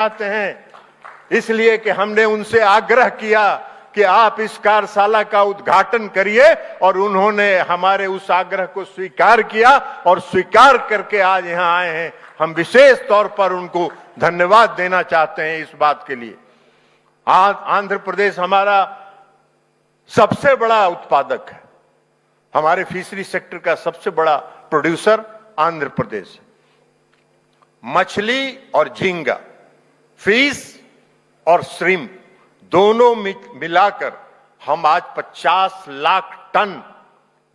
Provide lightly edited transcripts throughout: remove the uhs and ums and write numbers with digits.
चाहते हैं। इसलिए कि हमने उनसे आग्रह किया कि आप इस कार्यशाला का उद्घाटन करिए और उन्होंने हमारे उस आग्रह को स्वीकार किया और स्वीकार करके आज यहां आए हैं। हम विशेष तौर पर उनको धन्यवाद देना चाहते हैं इस बात के लिए। आज आंध्र प्रदेश हमारा सबसे बड़ा उत्पादक है। हमारे फिशरी सेक्टर का सबसे बड़ा प्रोड्यूसर आंध्र प्रदेश है। मछली और झींगा, फिश और श्रिम्प दोनों मिलाकर हम आज 50 लाख टन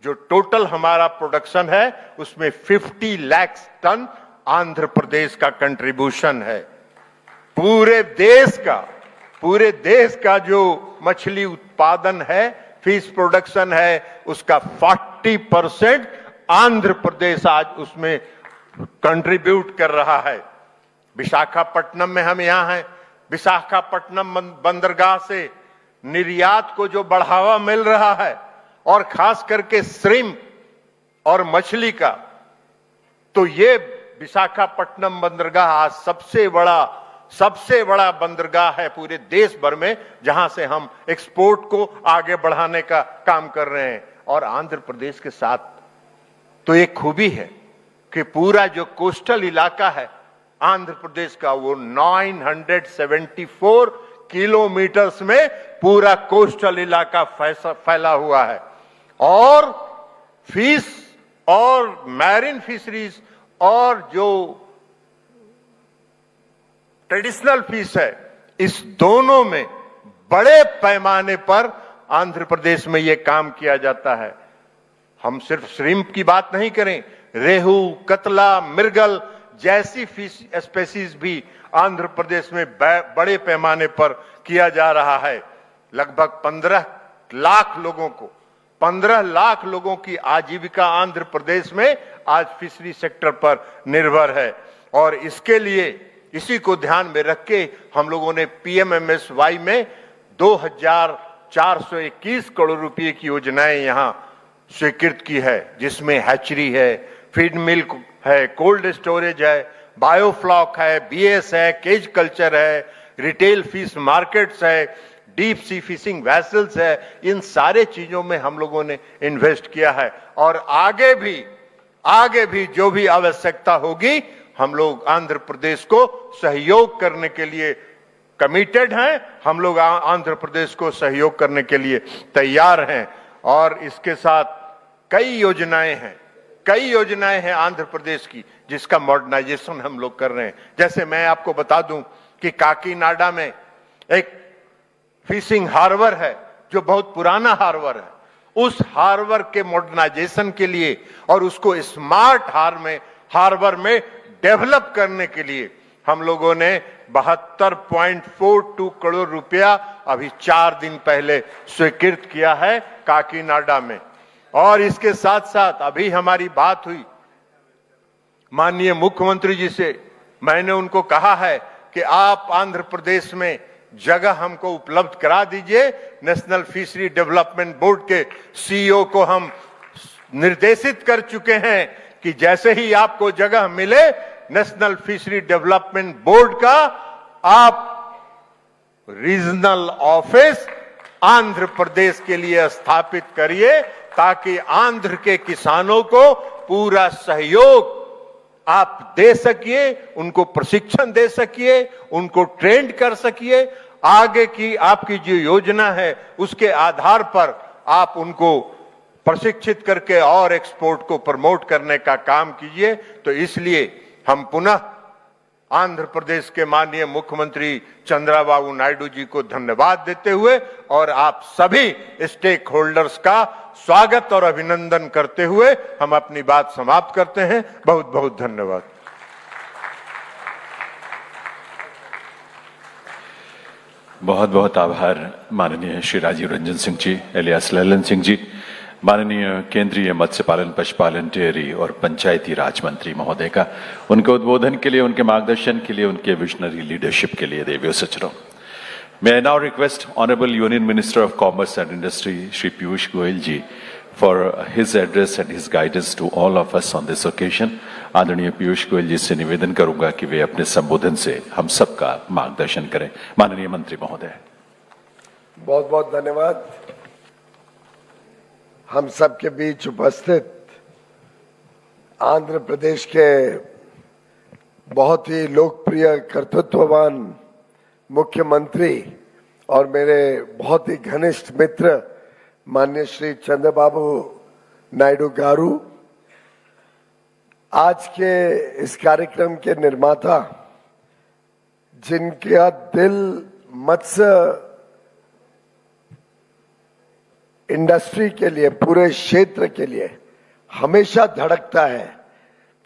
जो टोटल हमारा प्रोडक्शन है उसमें 50 लाख टन आंध्र प्रदेश का कंट्रीब्यूशन है। पूरे देश का जो मछली उत्पादन है, फिश प्रोडक्शन है, उसका 40% आंध्र प्रदेश आज उसमें कंट्रीब्यूट कर रहा है। विशाखापट्टनम में हम यहां हैं। विशाखापट्टनम बंदरगाह से निर्यात को जो बढ़ावा मिल रहा है और खास करके श्रिम्प और मछली का, तो ये विशाखापट्टनम बंदरगाह आज सबसे बड़ा बंदरगाह है पूरे देश भर में, जहां से हम एक्सपोर्ट को आगे बढ़ाने का काम कर रहे हैं। और आंध्र प्रदेश के साथ तो एक खूबी है कि पूरा जो कोस्टल इलाका है आंध्र प्रदेश का, वो 974 किलोमीटर्स में पूरा कोस्टल इलाका फैला हुआ है। और फिश और मैरीन फिशरीज और जो ट्रेडिशनल फिश है, इस दोनों में बड़े पैमाने पर आंध्र प्रदेश में यह काम किया जाता है। हम सिर्फ श्रिम्प की बात नहीं करें, रेहू, कतला, मृगल जैसी फिश स्पेसीज भी आंध्र प्रदेश में बड़े पैमाने पर किया जा रहा है। लगभग 15 लाख लोगों की आजीविका आंध्र प्रदेश में आज फिशरी सेक्टर पर निर्भर है। और इसके लिए इसी को ध्यान में रख के हम लोगों ने PMMSY में 2421 करोड़ रुपए की योजनाएं यहां स्वीकृत की है, जिसमें हैचरी है, फीड मिल्क है, कोल्ड स्टोरेज है, बायोफ्लॉक है, BS है, केज कल्चर है, रिटेल फिश मार्केट्स है, डीप सी फिशिंग वेसल्स है। इन सारे चीजों में हम लोगों ने इन्वेस्ट किया है और आगे भी जो भी आवश्यकता होगी हम लोग आंध्र प्रदेश को सहयोग करने के लिए कमिटेड हैं। हम लोग आंध्र प्रदेश को सहयोग करने के लिए तैयार हैं। और इसके साथ कई योजनाएं हैं आंध्र प्रदेश की, जिसका मॉडर्नाइजेशन हम लोग कर रहे हैं। जैसे मैं आपको बता दूं कि काकीनाडा में एक फिशिंग हार्बर है जो बहुत पुराना हार्बर है। उस हार्बर के मॉडर्नाइजेशन के लिए और उसको स्मार्ट हार्बर में डेवलप करने के लिए हम लोगों ने 72.42 करोड़ रुपया अभी 4 दिन पहले स्वीकृत किया है काकीनाडा में। और इसके साथ साथ अभी हमारी बात हुई माननीय मुख्यमंत्री जी से। मैंने उनको कहा है कि आप आंध्र प्रदेश में जगह हमको उपलब्ध करा दीजिए। नेशनल फिशरी डेवलपमेंट बोर्ड के CEO को हम निर्देशित कर चुके हैं कि जैसे ही आपको जगह मिले नेशनल फिशरी डेवलपमेंट बोर्ड का आप रीजनल ऑफिस आंध्र प्रदेश के लिए स्थापित करिए, ताकि आंध्र के किसानों को पूरा सहयोग आप दे सकिए, उनको प्रशिक्षण दे सकिए, उनको ट्रेंड कर सकिए। आगे की आपकी जो योजना है उसके आधार पर आप उनको प्रशिक्षित करके और एक्सपोर्ट को प्रमोट करने का काम कीजिए। तो इसलिए हम पुनः आंध्र प्रदेश के माननीय मुख्यमंत्री चंद्रबाबू नायडू जी को धन्यवाद देते हुए और आप सभी स्टेक होल्डर्स का स्वागत और अभिनंदन करते हुए हम अपनी बात समाप्त करते हैं। बहुत बहुत धन्यवाद। बहुत बहुत आभार माननीय श्री राजीव रंजन सिंह जी, एलियास ललन सिंह जी, माननीय केंद्रीय मत्स्य पालन, पशुपालन, डेयरी और पंचायती राज मंत्री महोदय का, उनके उद्बोधन के लिए, उनके मार्गदर्शन के लिए, उनके विजनरी लीडरशिप के लिए देव्यो सचरो। May I now request Honorable Union Minister of Commerce and Industry, Shri Piyush Goyal ji, for his address and his guidance to all of us on this occasion. आदरणीय पीयूष गोयल जी से निवेदन करूंगा कि वे अपने संबोधन से हम सबका मार्गदर्शन करें। माननीय मंत्री महोदय। बहुत बहुत धन्यवाद। हम सबके बीच उपस्थित आंध्र प्रदेश के बहुत ही लोकप्रिय कर्तृत्ववान मुख्यमंत्री और मेरे बहुत ही घनिष्ठ मित्र माननीय श्री चंद्रबाबू नायडू गारू, आज के इस कार्यक्रम के निर्माता, जिनका दिल मत्स्य इंडस्ट्री के लिए, पूरे क्षेत्र के लिए हमेशा धड़कता है,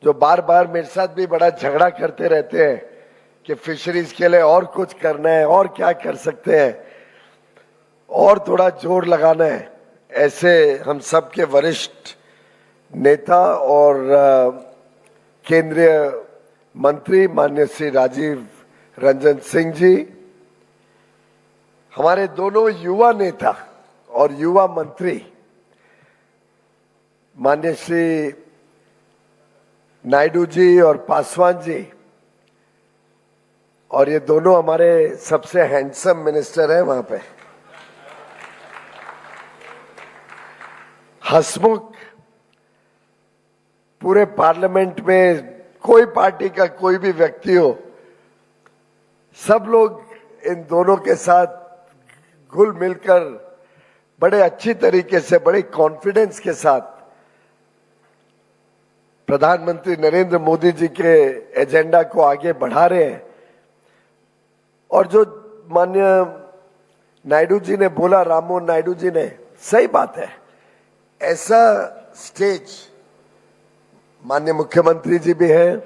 जो बार बार मेरे साथ भी बड़ा झगड़ा करते रहते हैं कि फिशरीज के लिए और कुछ करना है, और क्या कर सकते हैं, और थोड़ा जोर लगाना है। ऐसे हम सब के वरिष्ठ नेता और केंद्रीय मंत्री माननीय श्री राजीव रंजन सिंह जी, हमारे दोनों युवा नेता और युवा मंत्री माननीय श्री नायडू जी और पासवान जी, और ये दोनों हमारे सबसे हैंडसम मिनिस्टर हैं वहां पे, हंसमुख, पूरे पार्लियामेंट में कोई पार्टी का कोई भी व्यक्ति हो, सब लोग इन दोनों के साथ घुल मिलकर बड़े अच्छी तरीके से, बड़े कॉन्फिडेंस के साथ प्रधानमंत्री नरेंद्र मोदी जी के एजेंडा को आगे बढ़ा रहे हैं। और जो माननीय नायडू जी ने बोला, राममोहन नायडू जी ने, सही बात है, ऐसा स्टेज माननीय मुख्यमंत्री जी भी हैं,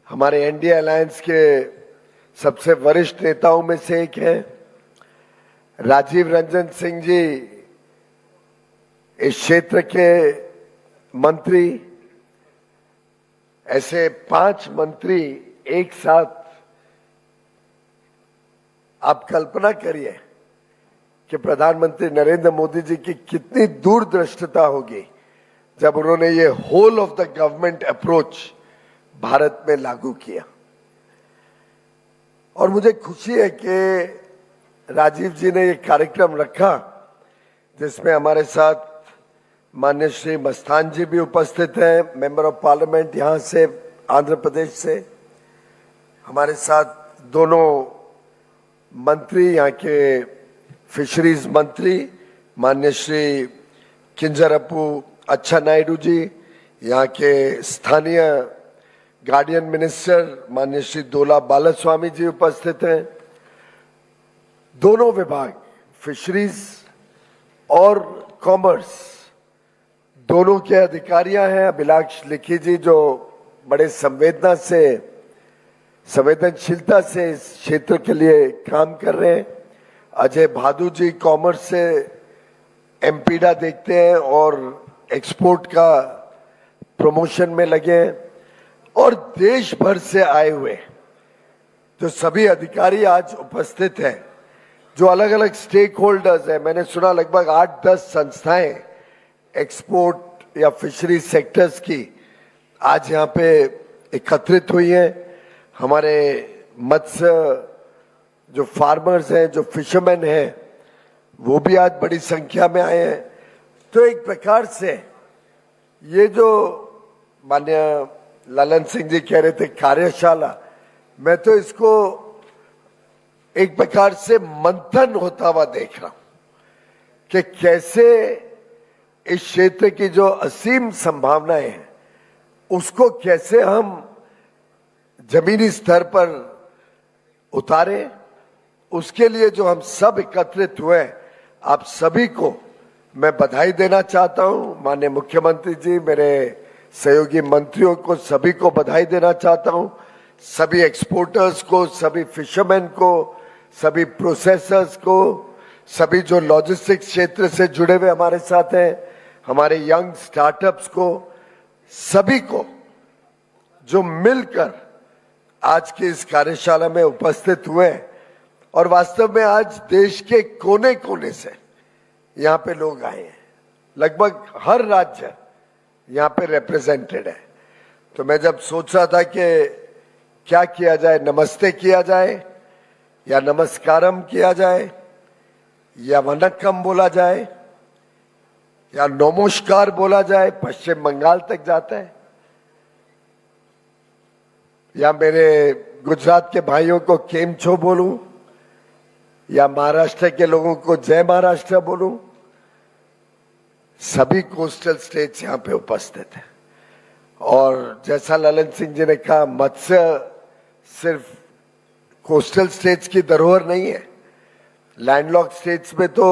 हमारे एनडीए अलायंस के सबसे वरिष्ठ नेताओं में से एक हैं, राजीव रंजन सिंह जी इस क्षेत्र के मंत्री, ऐसे 5 मंत्री एक साथ। आप कल्पना करिए कि प्रधानमंत्री नरेंद्र मोदी जी की कितनी दूरदृष्टता होगी जब उन्होंने ये whole of the government approach Bharat में लागू किया। और मुझे खुशी है कि राजीव जी ने ये कार्यक्रम रखा, जिसमें हमारे साथ माननीय श्री मस्तान जी भी उपस्थित हैं, मेंबर ऑफ पार्लियामेंट यहां से, आंध्र प्रदेश से। हमारे साथ दोनों मंत्री, यहाँ के फिशरीज मंत्री माननीय श्री किंजरप्पू अच्छा नायडू जी, यहाँ के स्थानीय गार्डियन मिनिस्टर माननीय श्री दोला बालास्वामी जी उपस्थित हैं। दोनों विभाग, फिशरीज और कॉमर्स, दोनों के अधिकारियां हैं। अभिलाष लिखी जी जो बड़े संवेदनशीलता से इस क्षेत्र के लिए काम कर रहे हैं। अजय भादु जी कॉमर्स से एमपीडा देखते हैं और एक्सपोर्ट का प्रमोशन में लगे हैं। और देश भर से आए हुए जो सभी अधिकारी आज उपस्थित हैं, जो अलग अलग स्टेक होल्डर्स हैं, मैंने सुना लगभग 8-10 संस्थाएं एक्सपोर्ट या फिशरी सेक्टर्स की आज यहाँ पे एकत्रित हुई हैं। हमारे मत्स्य जो फार्मर्स हैं, जो फिशरमैन हैं, वो भी आज बड़ी संख्या में आए हैं। तो एक प्रकार से ये जो माननीय ललन सिंह जी कह रहे थे कार्यशाला, मैं तो इसको एक प्रकार से मंथन होता हुआ देख रहा हूं कि कैसे इस क्षेत्र की जो असीम संभावनाएं हैं उसको कैसे हम जमीनी स्तर पर उतारें। उसके लिए जो हम सब एकत्रित हुए, आप सभी को मैं बधाई देना चाहता हूं। माननीय मुख्यमंत्री जी, मेरे सहयोगी मंत्रियों को, सभी को बधाई देना चाहता हूं। सभी एक्सपोर्टर्स को, सभी फिशरमैन को, सभी प्रोसेसर्स को, सभी जो लॉजिस्टिक्स क्षेत्र से जुड़े हुए हमारे साथ हैं, हमारे यंग स्टार्टअप्स को, सभी को जो मिलकर आज की इस कार्यशाला में उपस्थित हुए हैं। और वास्तव में आज देश के कोने कोने से यहाँ पे लोग आए हैं, लगभग हर राज्य यहाँ पे रिप्रेजेंटेड है। तो मैं जब सोच रहा था कि क्या किया जाए, नमस्ते किया जाए या नमस्कारम किया जाए या वनक्कम बोला जाए या नमस्कार बोला जाए, पश्चिम बंगाल तक जाता है, या मेरे गुजरात के भाइयों को केम छो बोलूं या महाराष्ट्र के लोगों को जय महाराष्ट्र बोलूं, सभी कोस्टल स्टेट्स यहां पे उपस्थित हैं। और जैसा ललन सिंह जी ने कहा, मत्स्य सिर्फ कोस्टल स्टेट्स की धरोहर नहीं है, लैंडलॉक स्टेट्स में तो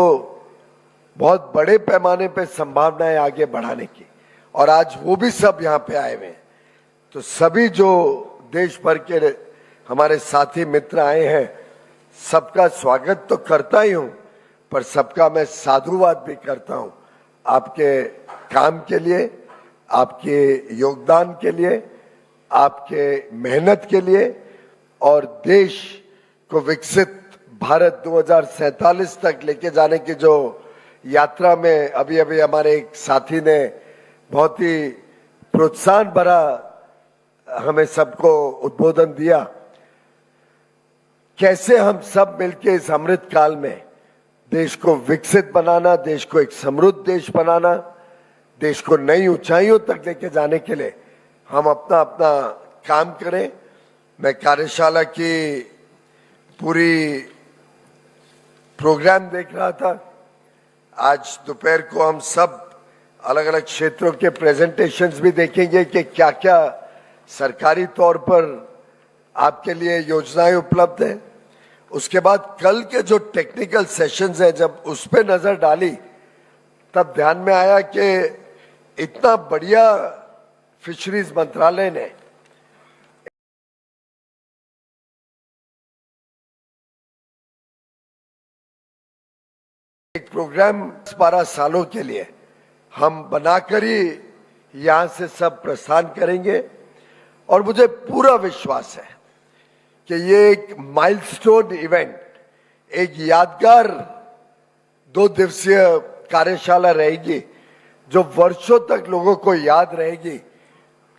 बहुत बड़े पैमाने पे संभावनाएं आगे बढ़ाने की, और आज वो भी सब यहां पे आए हुए हैं। तो सभी जो देश भर के हमारे साथी मित्र आए हैं, सबका स्वागत तो करता ही हूं, पर सबका मैं साधुवाद भी करता हूं आपके काम के लिए, आपके योगदान के लिए, आपके मेहनत के लिए, और देश को विकसित भारत 2047 तक लेके जाने की जो यात्रा में अभी अभी हमारे एक साथी ने बहुत ही प्रोत्साहन भरा हमें सबको उद्बोधन दिया, कैसे हम सब मिलके इस अमृत काल में देश को विकसित बनाना, देश को एक समृद्ध देश बनाना, देश को नई ऊंचाइयों तक लेके जाने के लिए हम अपना अपना काम करें। मैं कार्यशाला की पूरी प्रोग्राम देख रहा था। आज दोपहर को हम सब अलग अलग क्षेत्रों के प्रेजेंटेशंस भी देखेंगे कि क्या क्या सरकारी तौर पर आपके लिए योजनाएं उपलब्ध हैं। उसके बाद कल के जो टेक्निकल सेशंस हैं, जब उस पर नजर डाली तब ध्यान में आया कि इतना बढ़िया फिशरीज मंत्रालय ने एक प्रोग्राम 12 सालों के लिए हम बनाकर ही यहां से सब प्रस्थान करेंगे, और मुझे पूरा विश्वास है कि ये एक माइलस्टोन इवेंट, एक यादगार 2 दिवसीय कार्यशाला रहेगी जो वर्षों तक लोगों को याद रहेगी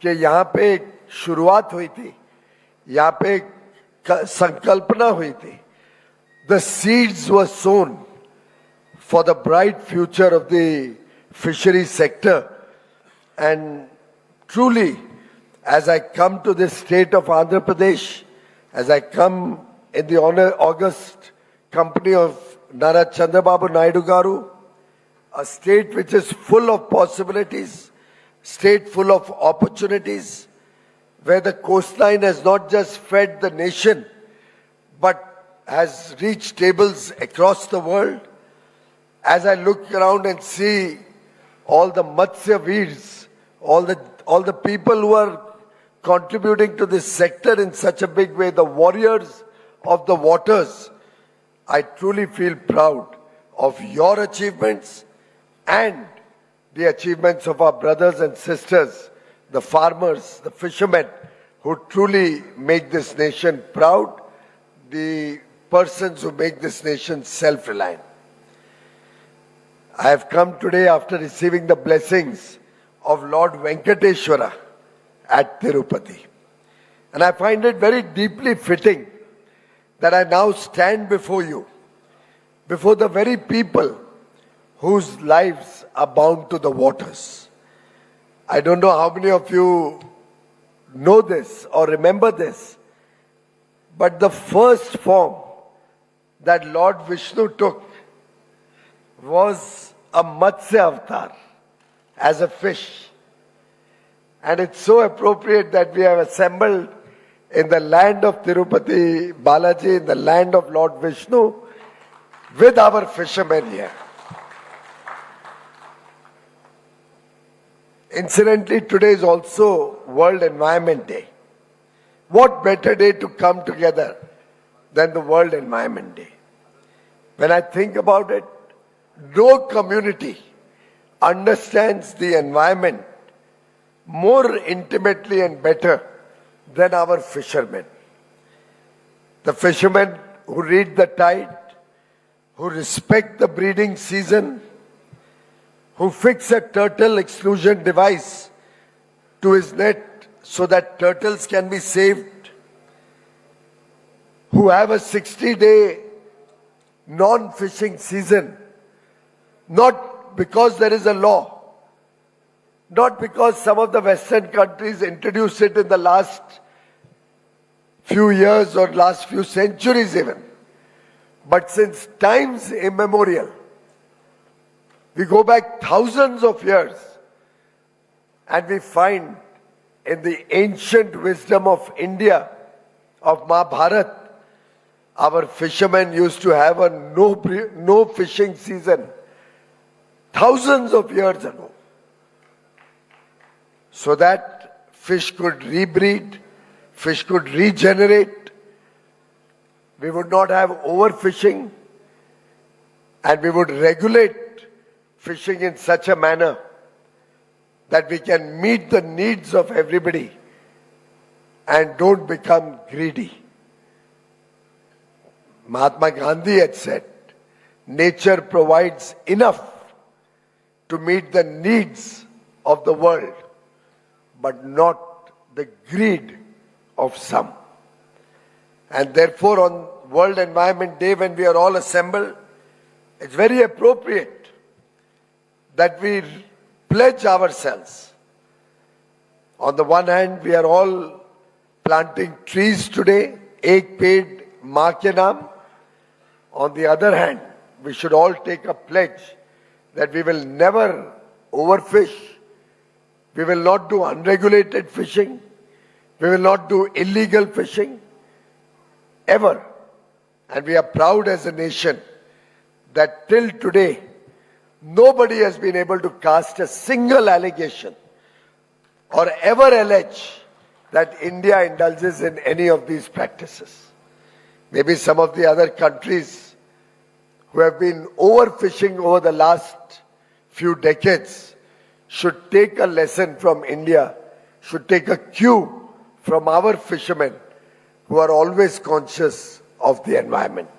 कि यहाँ पे एक शुरुआत हुई थी, यहाँ पे एक संकल्पना हुई थी। The seeds were sown for the bright future of the fishery sector, and truly, as I come to this state of Andhra Pradesh, as I come in the august company of Nara Chandrababu Naidu Garu, a state which is full of possibilities, state full of opportunities, where the coastline has not just fed the nation, but has reached tables across the world. As I look around and see all the Matsya Veers, all the people who are contributing to this sector in such a big way, the warriors of the waters, I truly feel proud of your achievements and the achievements of our brothers and sisters, the farmers, the fishermen, who truly make this nation proud, the persons who make this nation self-reliant. I have come today after receiving the blessings of Lord Venkateshwara at Tirupati. And I find it very deeply fitting that I now stand before you, before the very people whose lives are bound to the waters. I don't know how many of you know this or remember this, but the first form that Lord Vishnu took was a Matsya avatar, as a fish. And it's so appropriate that we have assembled in the land of Tirupati Balaji, in the land of Lord Vishnu, with our fishermen here. Incidentally, today is also World Environment Day. What better day to come together than the World Environment Day? When I think about it, no community understands the environment more intimately and better than our fishermen. The fishermen who read the tide, who respect the breeding season, who fix a turtle exclusion device to his net so that turtles can be saved, who have a 60-day non-fishing season, not because there is a law, not because some of the Western countries introduced it in the last few years or last few centuries even, but since times immemorial. We go back thousands of years and we find in the ancient wisdom of India, of Mahabharata, our fishermen used to have a no fishing season thousands of years ago, so that fish could rebreed, fish could regenerate, we would not have overfishing, and we would regulate fishing in such a manner that we can meet the needs of everybody and don't become greedy. Mahatma Gandhi had said, nature provides enough to meet the needs of the world, but not the greed of some. And therefore, on World Environment Day, when we are all assembled, it's very appropriate that we pledge ourselves. On the one hand, we are all planting trees today, Ek Ped Maa Ke Naam. On the other hand, we should all take a pledge that we will never overfish, we will not do unregulated fishing, we will not do illegal fishing, ever. And we are proud as a nation that till today, nobody has been able to cast a single allegation or ever allege that India indulges in any of these practices. Maybe some of the other countries who have been overfishing over the last few decades should take a lesson from India, should take a cue from our fishermen who are always conscious of the environment.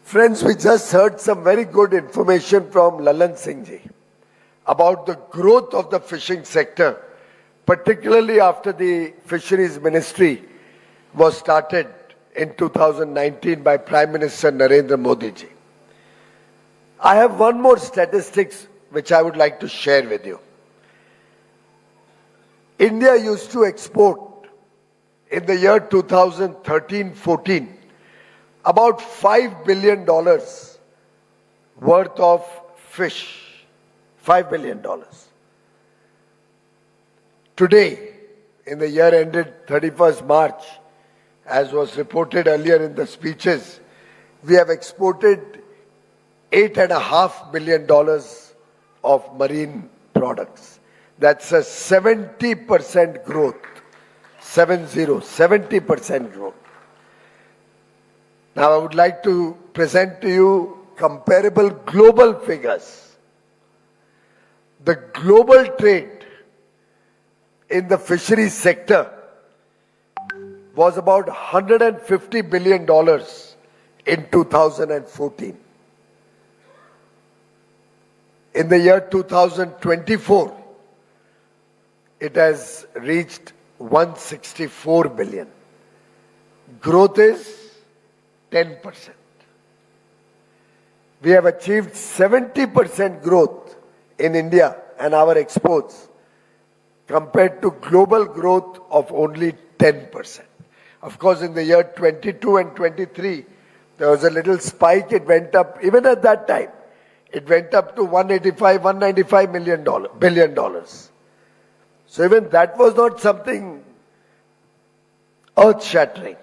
Friends, we just heard some very good information from Lalan Singh ji about the growth of the fishing sector, particularly after the Fisheries Ministry was started in 2019 by Prime Minister Narendra Modi ji. I have one more statistics which I would like to share with you. India used to export in the year 2013-14 about $5 billion worth of fish. $5 billion. Today, in the year ended 31st March, as was reported earlier in the speeches, we have exported $8.5 billion of marine products. That's a 70% growth. 70% growth. Now I would like to present to you comparable global figures. The global trade in the fisheries sector was about $150 billion in 2014. In the year 2024, it has reached 164 billion. Growth is 10%. We have achieved 70% growth in India and our exports compared to global growth of only 10%. Of course, in the year 22 and 23, there was a little spike. It went up, even at that time, it went up to $195 billion. So even that was not something earth-shattering.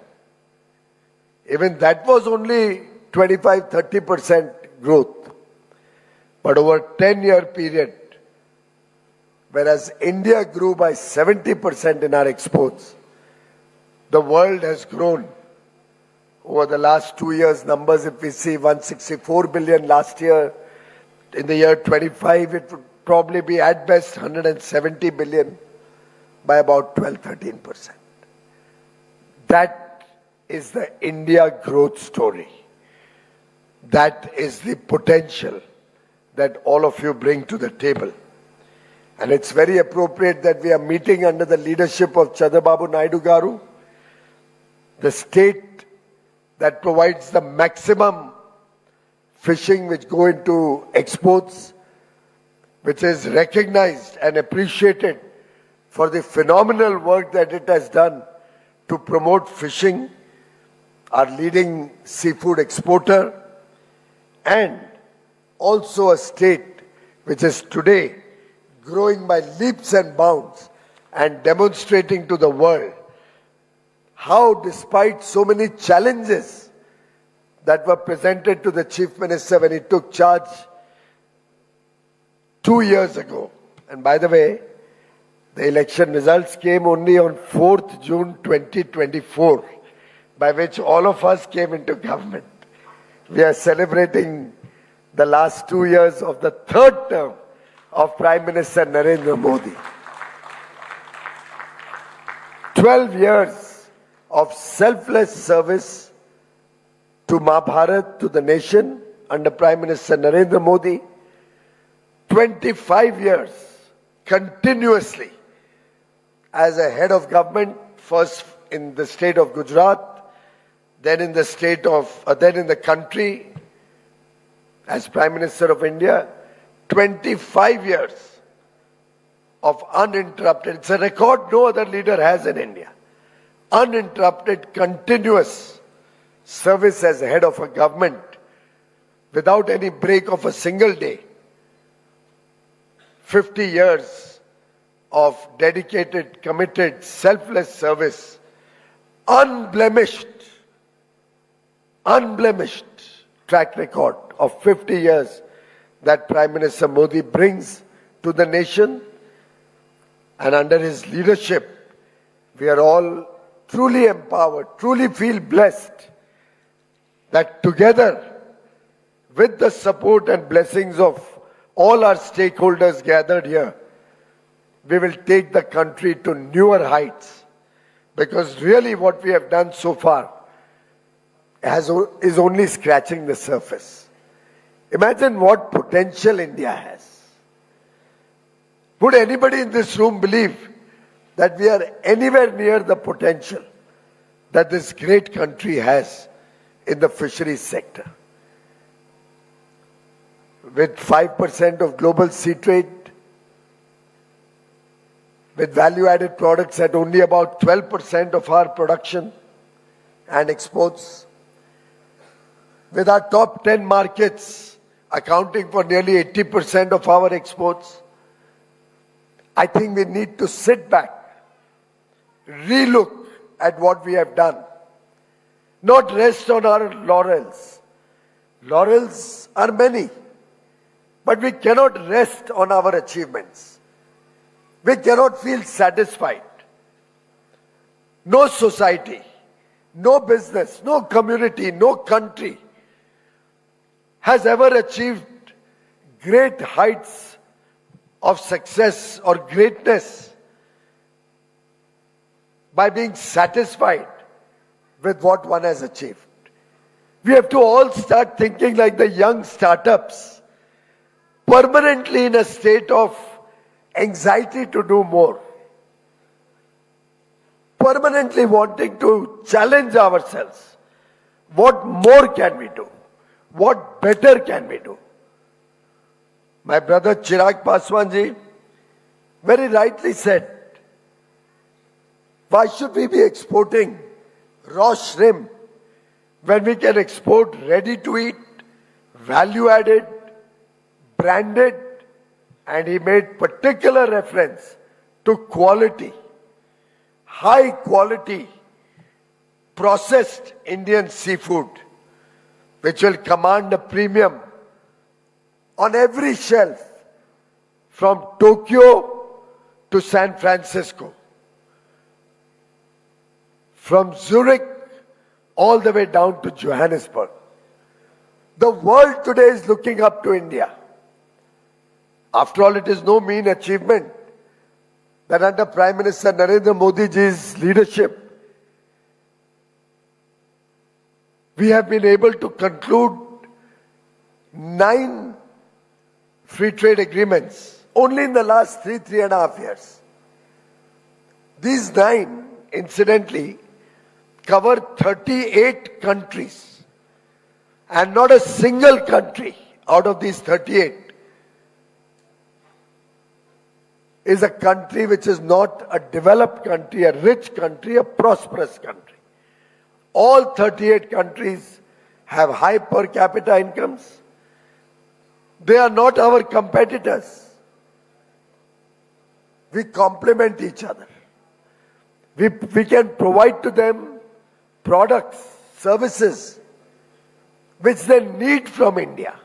Even that was only 25-30% growth. But over a 10-year period, whereas India grew by 70% in our exports, the world has grown. Over the last 2 years, numbers, if we see 164 billion last year, in the year 25, it would probably be at best 170 billion by about 12-13%. That is the India growth story. That is the potential that all of you bring to the table. And it's very appropriate that we are meeting under the leadership of Chandrababu Naidu Garu, the state that provides the maximum fishing which go into exports, which is recognized and appreciated for the phenomenal work that it has done to promote fishing, our leading seafood exporter, and also a state which is today growing by leaps and bounds and demonstrating to the world how, despite so many challenges that were presented to the Chief Minister when he took charge 2 years ago, and by the way, the election results came only on 4th June 2024, by which all of us came into government. We are celebrating the last 2 years of the third term of Prime Minister Narendra Modi. 12 years of selfless service to Mahabharat, to the nation under Prime Minister Narendra Modi. 25 years continuously as a head of government, first in the state of Gujarat, then in the country as Prime Minister of India. 25 years of uninterrupted, it's a record no other leader has in India, uninterrupted, continuous service as head of a government without any break of a single day. 50 years of dedicated, committed, selfless service, unblemished track record of 50 years that Prime Minister Modi brings to the nation. And under his leadership, we are all truly empowered, truly feel blessed that together, with the support and blessings of all our stakeholders gathered here, we will take the country to newer heights. Because really what we have done so far is only scratching the surface. Imagine what potential India has. Would anybody in this room believe that we are anywhere near the potential that this great country has in the fisheries sector? With 5% of global sea trade, with value-added products at only about 12% of our production and exports, with our top 10 markets accounting for nearly 80% of our exports, I think we need to sit back, relook at what we have done, not rest on our laurels. Laurels are many, but we cannot rest on our achievements. We cannot feel satisfied. No society, no business, no community, no country has ever achieved great heights of success or greatness by being satisfied with what one has achieved. We have to all start thinking like the young startups, permanently in a state of anxiety to do more, permanently wanting to challenge ourselves. What more can we do? What better can we do? My brother Chirag Paswan ji very rightly said, why should we be exporting raw shrimp when we can export ready to eat, value added, branded, and he made particular reference to quality, high quality, processed Indian seafood, which will command a premium on every shelf from Tokyo to San Francisco, from Zurich all the way down to Johannesburg. The world today is looking up to India. After all, it is no mean achievement that under Prime Minister Narendra Modi ji's leadership, we have been able to conclude 9 free trade agreements only in the last 3.5 years. These 9, incidentally, cover 38 countries. And not a single country out of these 38 is a country which is not a developed country, a rich country, a prosperous country. All 38 countries have high per capita incomes. They are not our competitors. We complement each other. We can provide to them products, services, which they need from India.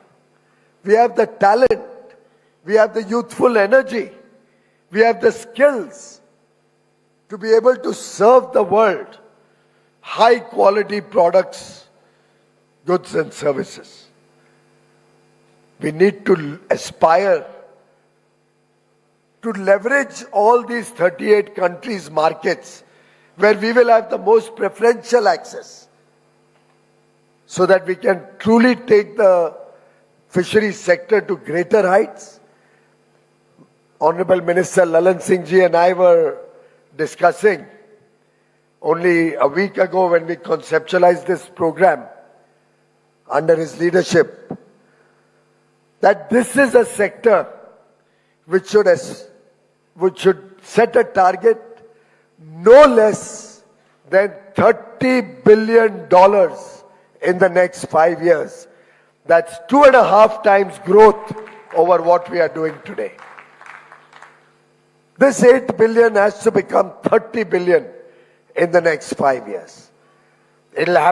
We have the talent, we have the youthful energy, we have the skills to be able to serve the world high quality products, goods and services. We need to aspire to leverage all these 38 countries' markets where we will have the most preferential access so that we can truly take the fisheries sector to greater heights. Honorable Minister Lalan Singh ji and I were discussing only a week ago when we conceptualized this program under his leadership that this is a sector which should set a target no less than $30 billion in the next 5 years. That's 2.5 times growth over what we are doing today. This 8 billion has to become 30 billion in the next 5 years. It'll happen.